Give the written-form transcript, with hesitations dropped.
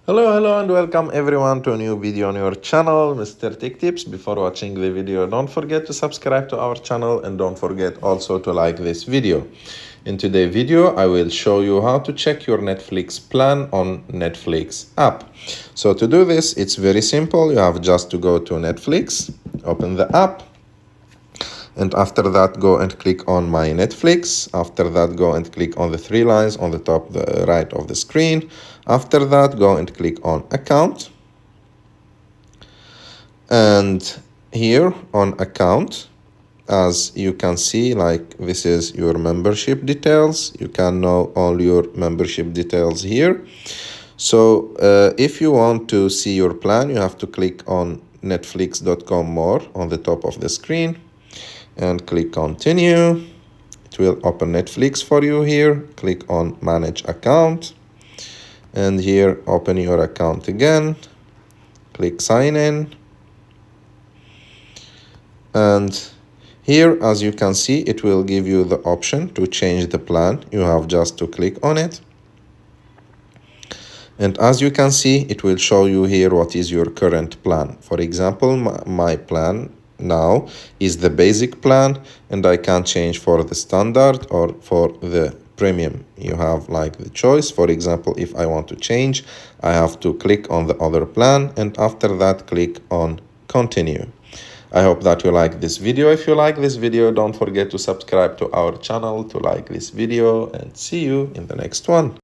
Hello and welcome everyone to a new video on your channel, Mr. Tech Tips. Before watching the video, don't forget to subscribe to our channel and don't forget also to like this video. In today's video, I will show you how to check your Netflix plan on Netflix app. So to do this, it's very simple. You have just to go to Netflix, open the app, and after that go and click on My Netflix. After that, go and click on the three lines on the top right of the screen. After that, go and click on Account, and here on Account, as you can see, like this is your membership details. You can know all your membership details here. So if you want to see your plan, you have to click on netflix.com more on the top of the screen and click continue. It will open Netflix for you here. Click on manage account, and here open your account again. Click sign in, and here, as you can see, it will give you the option to change the plan. You have just to click on it. And as you can see, it will show you here what is your current plan. For example, my plan now is the basic plan, and I can change for the standard or for the premium. You have like the choice. For example, if I want to change, I have to click on the other plan, and after that click on continue. I hope that you like this video. If you like this video, don't forget to subscribe to our channel, to like this video, and see you in the next one.